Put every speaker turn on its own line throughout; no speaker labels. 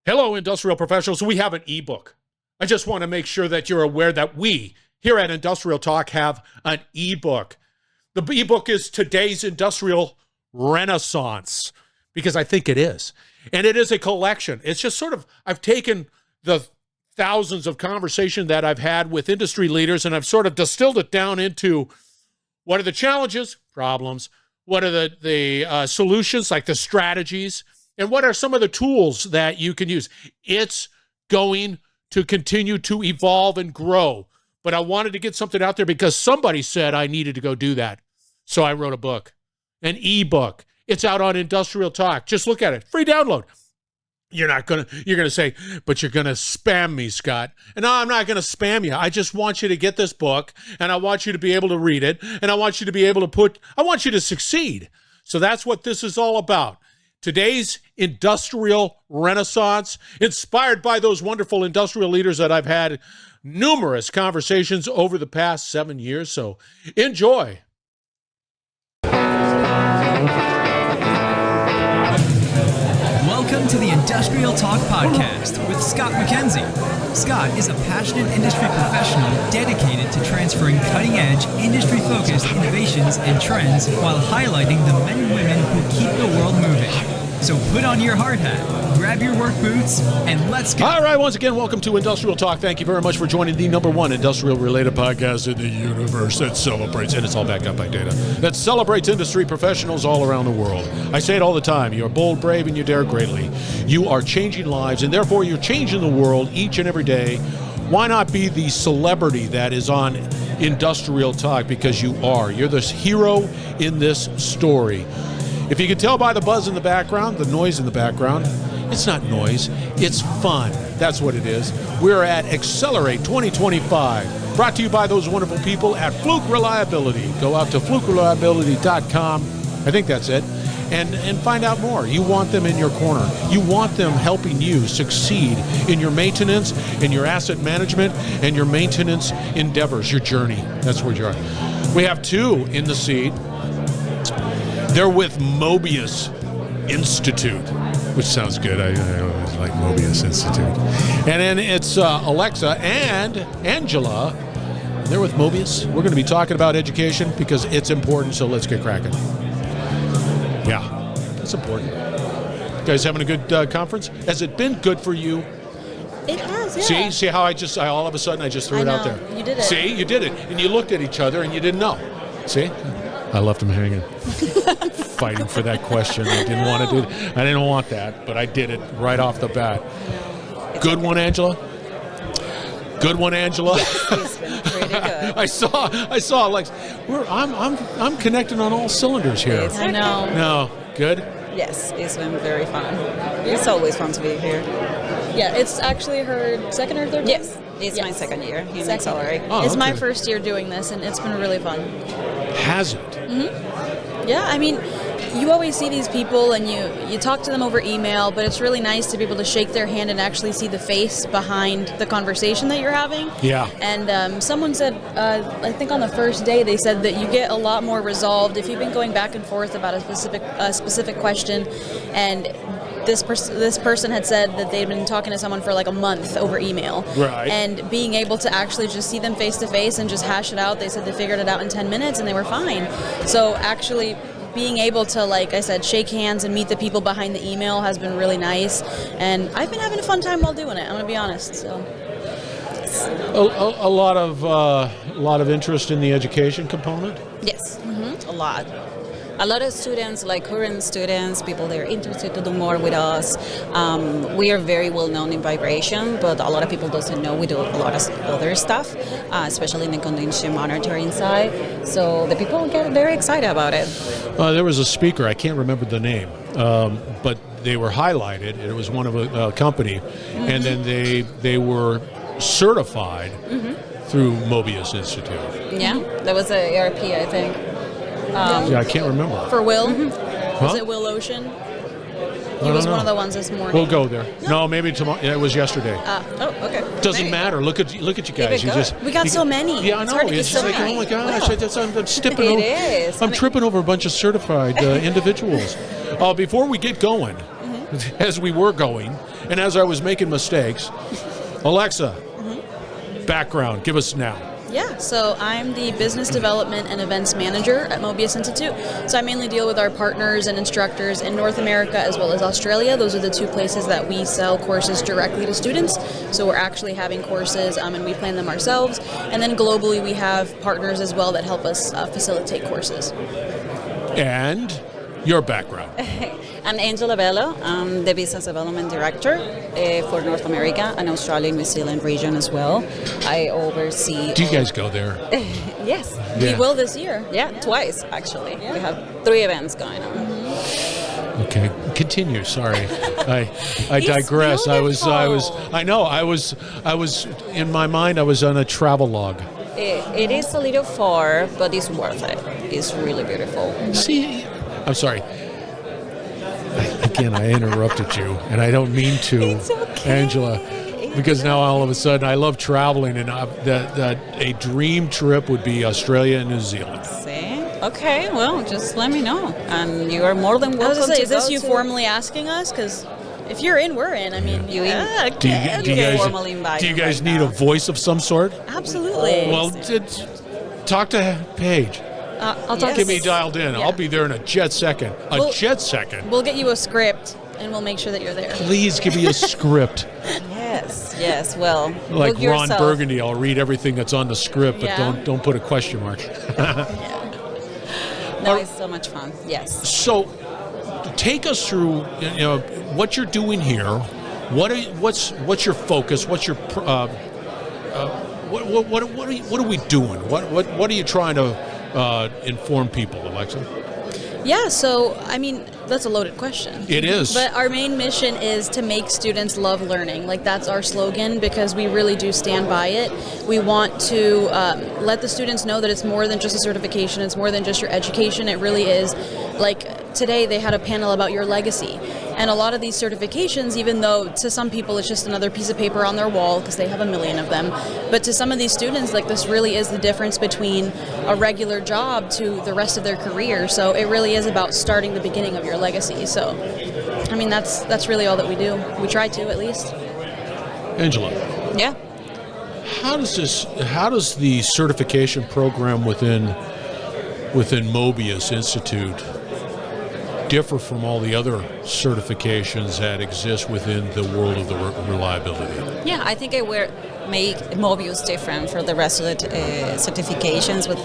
Hello, industrial professionals. We have an ebook. I just want to make sure that you're aware that we here at Industrial Talk have an ebook. The ebook is Today's Industrial Renaissance, because I think it is. And it is a collection. It's just sort of, I've taken the thousands of conversations that I've had with industry leaders, and I've sort of distilled it down into what are the challenges, problems, what are the solutions, like the strategies, and what are some of the tools that you can use. It's going to continue to evolve and grow. But I wanted to get something out there because somebody said I needed to go do that. So I wrote a book, an ebook. It's out on Industrial Talk. Just look at it. Free download. You're going to say, but you're going to spam me, Scott. And no, I'm not going to spam you. I just want you to get this book, and I want you to be able to read it, and I want you to be able to I want you to succeed. So that's what this is all about. Today's Industrial Renaissance, inspired by those wonderful industrial leaders that I've had numerous conversations over the past 7 years. So enjoy.
Welcome to the Industrial Talk Podcast with Scott MacKenzie. Scott is a passionate industry professional dedicated to transferring cutting-edge, industry-focused innovations and trends while highlighting the men and women who keep the world moving. So put on your hard hat, grab your work boots, and let's go.
All right, once again, welcome to Industrial Talk. Thank you very much for joining the #1 industrial-related podcast in the universe that celebrates, and it's all backed up by data, that celebrates industry professionals all around the world. I say it all the time. You're bold, brave, and you dare greatly. You are changing lives, and therefore you're changing the world each and every day. Why not be the celebrity that is on Industrial Talk? Because you are. You're the hero in this story. If you can tell by the buzz in the background, the noise in the background, it's not noise, it's fun. That's what it is. We're at Xcelerate 2025, brought to you by those wonderful people at Fluke Reliability. Go out to flukereliability.com, I think that's it, and find out more. You want them in your corner. You want them helping you succeed in your maintenance, in your asset management, and your maintenance endeavors, your journey. That's where you are. We have two in the seat. They're with Mobius Institute, which sounds good. I like Mobius Institute. And then it's Alexa and Angela. They're with Mobius. We're going to be talking about education because it's important, so let's get cracking. Yeah, it's important. You guys having a good conference? Has it been good for you?
It has, yeah.
See how I all of a sudden I just threw it out there.
You did it.
See, you did it. And you looked at each other and you didn't know. See? I left him hanging, fighting for that question. I didn't want to do that. I didn't want that, but I did it right off the bat. Good one, Angela. Good one, Angela.
It's been pretty good.
I saw. Like, I'm connecting on all cylinders here.
I know.
No, good.
Yes, it's been very fun. It's always fun to be here.
Yeah, it's actually her second or third year?
Yes, it's my second year in Xcelerate.
Oh,
it's my
okay.
first year doing this, and it's been really fun.
Has it?
Mm-hmm. Yeah, I mean, you always see these people, and you talk to them over email, but it's really nice to be able to shake their hand and actually see the face behind the conversation that you're having.
Yeah.
And someone said, I think on the first day, they said that you get a lot more resolved if you've been going back and forth about a specific question, and this person had said that they'd been talking to someone for like a month over email.
Right.
And being able to actually just see them face to face and just hash it out, they said they figured it out in 10 minutes and they were fine. So actually being able to, like I said, shake hands and meet the people behind the email has been really nice. And I've been having a fun time while doing it, I'm going to be honest. So.
A lot of interest in the education component?
Yes, a lot. A lot of students, like current students, people that are interested to do more with us. We are very well known in vibration, but a lot of people doesn't know we do a lot of other stuff, especially in the condition monitoring side. So the people get very excited about it.
There was a speaker, I can't remember the name, but they were highlighted, and it was one of a company, and then they were certified through Mobius Institute.
Yeah, that was a ERP, I think.
Yeah, I can't remember.
For Will?
Huh?
Was it Will Ocean? He was one of the ones this morning.
We'll go there. No, maybe tomorrow. Yeah, it was yesterday.
Okay.
Doesn't matter. Look at you guys. You just
We got so many.
Yeah, I
It's
know.
hard to
It's
get
just
so
like,
many.
oh my gosh, I'm
Is.
tripping over a bunch of certified individuals. Before we get going, as we were going, And as I was making mistakes, Alexa, background, give us now.
Yeah, so I'm the Business Development and Events Manager at Mobius Institute. So I mainly deal with our partners and instructors in North America as well as Australia. Those are the two places that we sell courses directly to students. So we're actually having courses and we plan them ourselves. And then globally we have partners as well that help us facilitate courses.
And your background.
I'm Angela Bello. I'm the Business Development Director for North America and Australia and New Zealand region as well. I oversee...
Do you guys go there?
Yes.
Yeah.
We will this year.
Yeah, twice actually. Yeah. We have 3 events going on.
Okay, continue. Sorry, I digress. I was in my mind. I was on a travel log.
It is a little far, but it's worth it. It's really beautiful.
See, I'm sorry. I interrupted you, and I don't mean to,
It's okay.
Angela, because now all of a sudden I love traveling, and that a dream trip would be Australia and New Zealand.
See? Okay, well, just let me know, and you are more than
I was
welcome
going to say,
to
is this
go
you
to-
formally asking us? Because if you're in, we're in. I mean,
You in?
yeah,
Do you,
okay,
do you
okay.
guys,
Formally invited
do you guys
right
need
now.
a voice of some sort?
Absolutely.
Well, talk to Paige.
I'll talk
Get
to
me dialed in.
Yeah.
I'll be there in a jet second.
Well-
Jet second.
We'll get you a script, and we'll make sure that you're there.
Please give me a script.
Yes. Well,
Like
book
Ron
yourself.
Burgundy, I'll read everything that's on the script, but
Yeah.
don't put a question mark.
No, it's so much fun. Yes.
So, take us through, what you're doing here. What's your focus? What's your what are we doing? What are you trying to inform people, Alexa?
Yeah, so, I mean, that's a loaded question.
It is.
But our main mission is to make students love learning. Like, that's our slogan because we really do stand by it. We want to let the students know that it's more than just a certification. It's more than just your education. It really is. Like, today they had a panel about your legacy. And a lot of these certifications, even though to some people it's just another piece of paper on their wall because they have a million of them, but to some of these students, like, this really is the difference between a regular job to the rest of their career. So it really is about starting the beginning of your legacy. So, I mean, that's really all that we do. We try to, at least.
Angela,
Yeah.
how does the certification program within Mobius Institute differ from all the other certifications that exist within the world of the reliability?
Yeah, I think it will make Mobius different for the rest of the certifications. What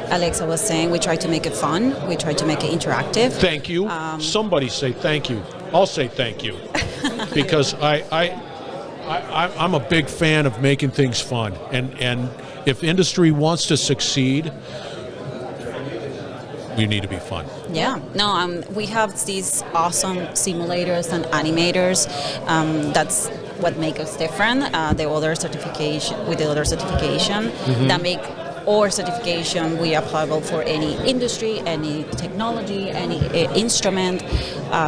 Alexa was saying, we try to make it fun. We try to make it interactive.
Thank you. Somebody say thank you. I'll say thank you because I'm a big fan of making things fun, and if industry wants to succeed, you need to be fun.
Yeah, no, we have these awesome simulators and animators. That's what makes us different. The other certification that make our certification we applicable for any industry, any technology, any instrument.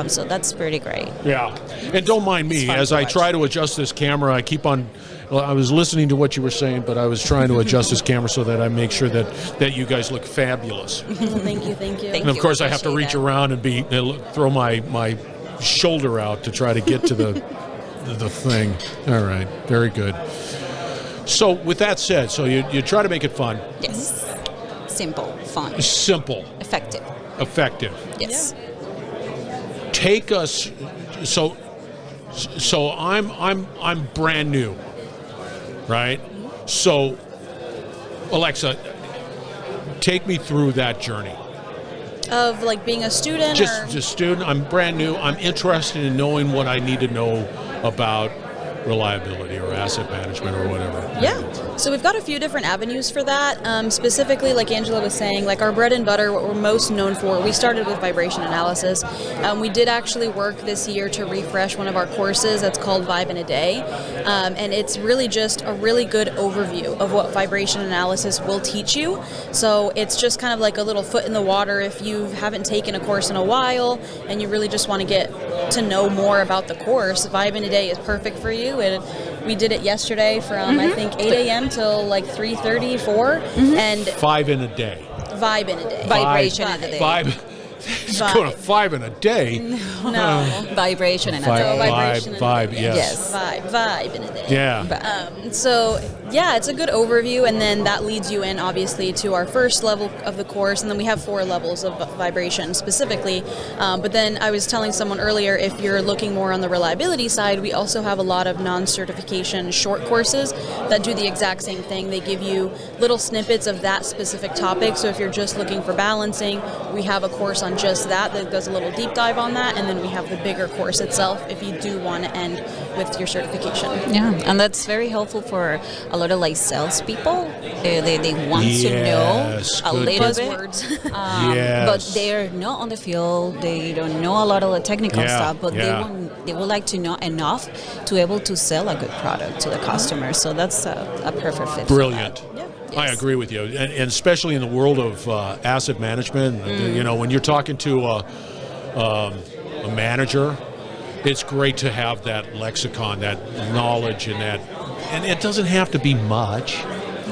So that's pretty great.
Yeah, and don't mind me
It's fun
as
to
I
watch.
try to adjust this camera. I keep on. Well, I was listening to what you were saying, but I was trying to adjust this camera so that I make sure that you guys look fabulous.
Well, thank you.
Thank
And of
you,
course, I have to
appreciate
reach
that.
around and throw my shoulder out to try to get to the thing. All right, very good. So with that said, so you try to make it fun,
Yes, simple, fun,
simple,
effective.
effective.
Yes.
Take us. So I'm brand new, right? So Alexa, take me through that journey.
Of, like, being a student? or?
Just student. I'm brand new. I'm interested in knowing what I need to know about reliability or asset management or whatever.
Yeah, so we've got a few different avenues for that. Specifically, like Angela was saying, like our bread and butter, what we're most known for, we started with vibration analysis. We did actually work this year to refresh one of our courses that's called Vibe in a Day. And it's really just a really good overview of what vibration analysis will teach you. So it's just kind of like a little foot in the water if you haven't taken a course in a while and you really just want to get to know more about the course. Vibe in a Day is perfect for you. And we did it yesterday from I think 8 a.m. till like 3:30, 4, and
5 in a day.
Vibe in a Day.
Vibration in a day.
Vibe. It's going to 5 in a day.
No.
Vibration and
Vibration
yes.
Vibe in a day.
Yeah.
So, yeah, it's a good overview, and then that leads you in, obviously, to our first level of the course, and then we have 4 levels of vibration specifically. But then I was telling someone earlier, if you're looking more on the reliability side, we also have a lot of non-certification short courses that do the exact same thing. They give you little snippets of that specific topic, so if you're just looking for balancing, we have a course on just that does a little deep dive on that, and then we have the bigger course itself if you do want to end with your certification.
Yeah, and that's very helpful for a lot of like salespeople. They want to know a little bit, but they're not on the field. They don't know a lot of the technical stuff, but they would like to know enough to be able to sell a good product to the customer. So that's a perfect fit.
Brilliant.
For that. Yeah.
I agree with you, and especially in the world of asset management. You know, when you're talking to a manager, it's great to have that lexicon, that knowledge, and it doesn't have to be much.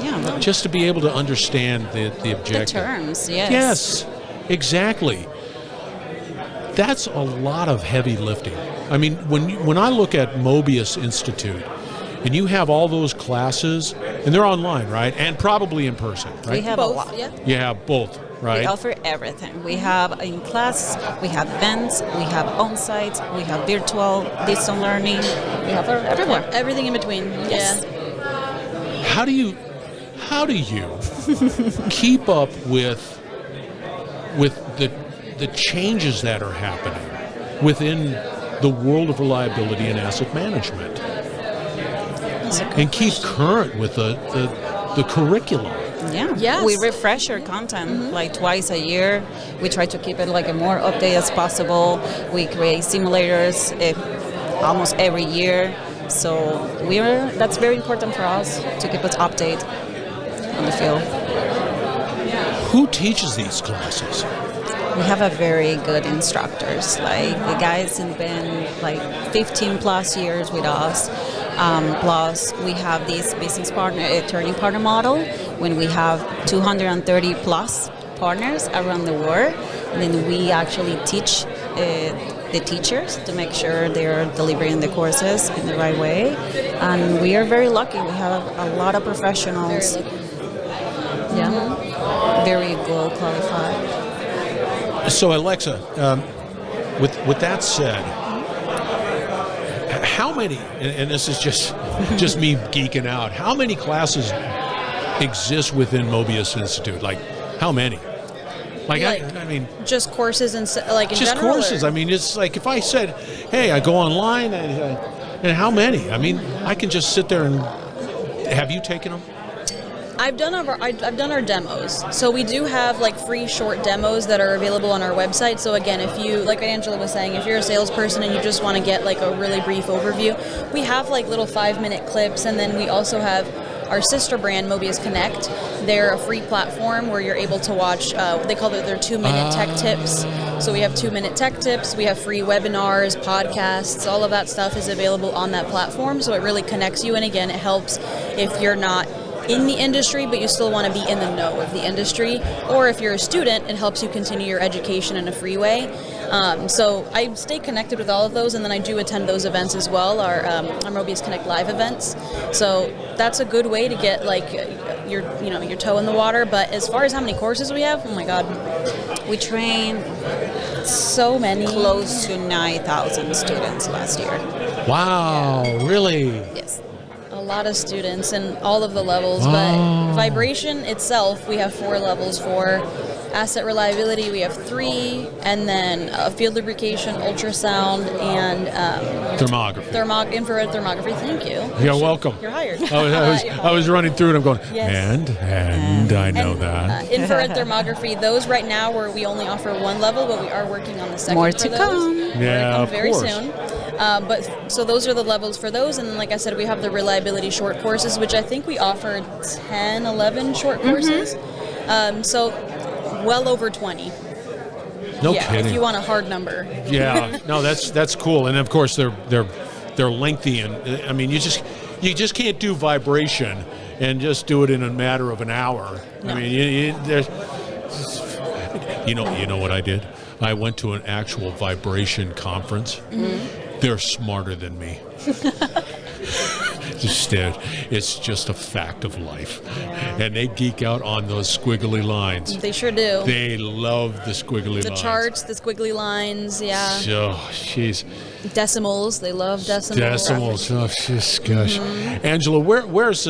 Yeah.
Just to be able to understand the objective.
The terms, yes.
Yes, exactly. That's a lot of heavy lifting. I mean, when I look at Mobius Institute, and you have all those classes, and they're online, right? And probably in person, right?
We have
both,
a lot.
Yeah.
You have both, right?
We offer everything. We have in class, we have events, we have on-site, we have virtual, distance learning. We have everywhere.
Everything in between.
Yes.
Yeah.
How do you keep up with the changes that are happening within the world of reliability and asset management, and keep current with the curriculum?
Yeah.
Yes.
We refresh our content like twice a year. We try to keep it like a more updated as possible. We create simulators almost every year. So that's very important for us to keep us updated on the field.
Who teaches these classes?
We have a very good instructors. Like the guys have been like 15 plus years with us. Plus, we have this business partner, attorney partner model, when we have 230 plus partners around the world. And then we actually teach the teachers to make sure they're delivering the courses in the right way. And we are very lucky. We have a lot of professionals. Very well qualified.
So, Alexa, with that said, how many, and this is just me geeking out, how many classes exist within Mobius Institute? Like, how many? I mean,
just courses and like in
just
general,
courses.
Or?
I mean, it's like if I said, "Hey, I go online," and how many? I mean, I can just sit there and have you taken them?
I've done our demos. So we do have like free short demos that are available on our website. So again, if you, like Angela was saying, if you're a salesperson and you just want to get like a really brief overview, we have like little 5-minute clips, and then we also have our sister brand, Mobius Connect. They're a free platform where you're able to watch, they call it their 2-minute tech tips. So we have 2-minute tech tips, we have free webinars, podcasts, all of that stuff is available on that platform. So it really connects you, and again, it helps if you're not in the industry, but you still want to be in the know of the industry, or if you're a student, it helps you continue your education in a free way. So I stay connected with all of those, and then I do attend those events as well, our Mobius Connect live events. So that's a good way to get like your toe in the water. But as far as how many courses we have, oh my God,
we trained
so many,
close to 9,000 students last year.
Wow, really?
Yes.
A lot of students in all of the levels, but vibration itself, we have 4 levels for. Asset reliability, we have 3, and then field lubrication, ultrasound, and
thermography.
Infrared thermography. Thank you.
You're welcome.
You're hired.
I was running through it. I'm going,
yes.
and I know that.
Infrared thermography, those right now we only offer 1 level, but we are working on the second.
More
for
to
those.
come.
Yeah, of
very
course.
soon. But so those are the levels for those, and then like I said, we have the reliability short courses, which I think we offer 10, 11 short courses. So well over 20.
No kidding.
If you want a hard number.
Yeah, no, that's cool, and of course they're lengthy, and I mean you just can't do vibration and just do it in a matter of an hour.
No.
I mean, you know what I did? I went to an actual vibration conference. They're smarter than me. It's just a fact of life. And they geek out on those squiggly lines.
They sure do.
They love the squiggly lines.
The charts, the squiggly lines, yeah.
Oh, jeez.
Decimals, they love decimals.
Decimals, oh, jeez, gosh. Angela, where's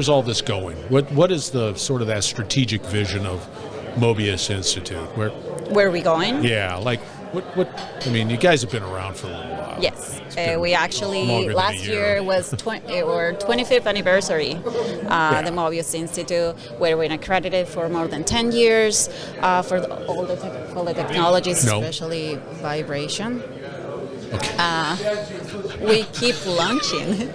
all this going? What is the sort of that strategic vision of Mobius Institute?
Where are we going?
Yeah, like what? I mean, you guys have been around for a little while.
Yes,
been
we actually
longer than a
last year was our 25th anniversary. The Mobius Institute, where we're accredited for more than 10 years for all the technologies, especially vibration.
Okay.
We keep launching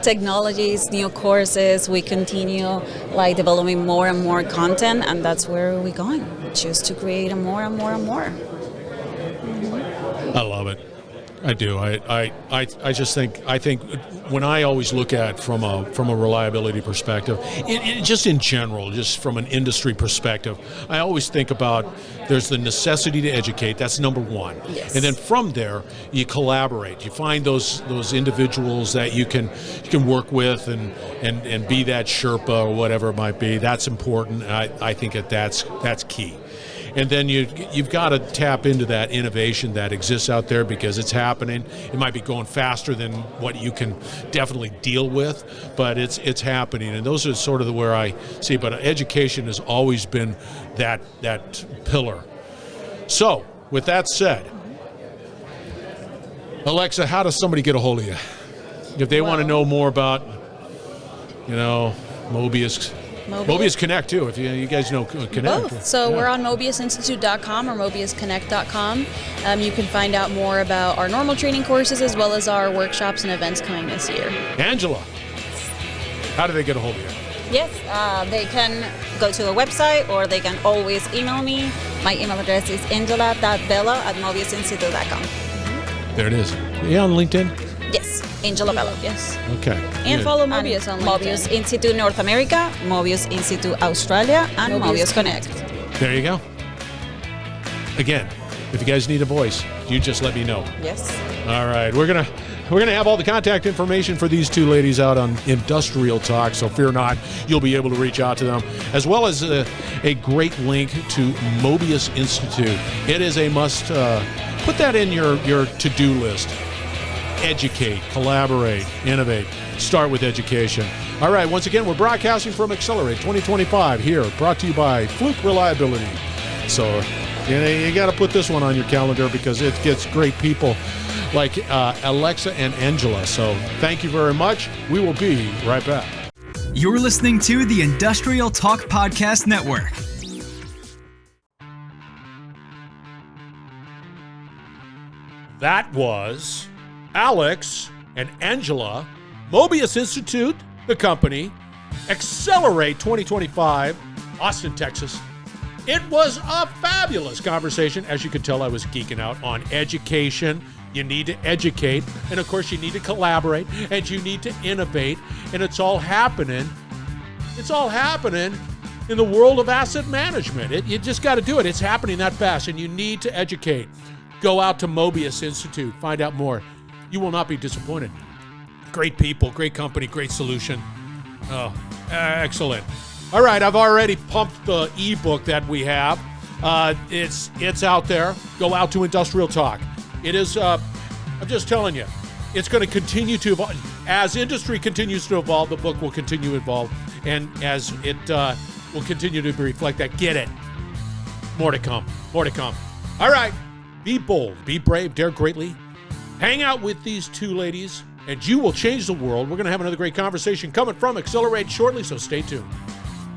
technologies, new courses. We continue developing more and more content, and that's where we're going. Just to create more and more and more.
I love it. I do. I just think when I always look at from a reliability perspective, just in general, just from an industry perspective, I always think about there's the necessity to educate. That's number one.
Yes.
And then from there, you collaborate. You find those individuals that you can work with and be that Sherpa or whatever it might be. That's important. I think that's key. And then you've got to tap into that innovation that exists out there because it's happening. It might be going faster than what you can definitely deal with, but it's happening. And those are sort of where I see. But education has always been that pillar. So, with that said, Alexa, how does somebody get a hold of you if they want to know more about, Mobius? Mobius Connect, too, if you guys know Connect.
Both. So we're on mobiusinstitute.com or mobiusconnect.com. You can find out more about our normal training courses as well as our workshops and events coming this year.
Angela, how do they get a hold of you?
Yes, they can go to the website or they can always email me. My email address is angela.bello@mobiusinstitute.com.
There it is. Yeah, on LinkedIn?
Yes, Angela Bello.
Yes.
Okay.
And
Good.
follow Mobius on LinkedIn.
Mobius Institute North America, Mobius Institute Australia, and Mobius Connect.
There you go. Again, if you guys need a voice, you just let me know.
Yes.
All right, we're gonna have all the contact information for these two ladies out on Industrial Talk, so fear not, you'll be able to reach out to them, as well as a great link to Mobius Institute. It is a must. Put that in your to-do list. Educate, collaborate, innovate. Start with education. All right, once again, we're broadcasting from Xcelerate 2025 here, brought to you by Fluke Reliability. So you got to put this one on your calendar because it gets great people like Alexa and Angela. So thank you very much. We will be right back.
You're listening to the Industrial Talk Podcast Network.
That was Alex and Angela, Mobius Institute, the company, Xcelerate 2025, Austin, Texas. It was a fabulous conversation. As you could tell, I was geeking out on education. You need to educate, and of course you need to collaborate, and you need to innovate, and it's all happening. It's all happening in the world of asset management. You just got to do it. It's happening that fast, and you need to educate. Go out to Mobius Institute. Find out more. You will not be disappointed. Great people, great company, great solution. Oh, excellent. All right, I've already pumped the ebook that we have. It's out there. Go out to Industrial Talk. It is, I'm just telling you, it's going to continue to evolve. As industry continues to evolve, the book will continue to evolve. And as it will continue to reflect that, get it. More to come. More to come. All right. Be bold. Be brave. Dare greatly. Hang out with these two ladies, and you will change the world. We're going to have another great conversation coming from Xcelerate shortly, so stay tuned.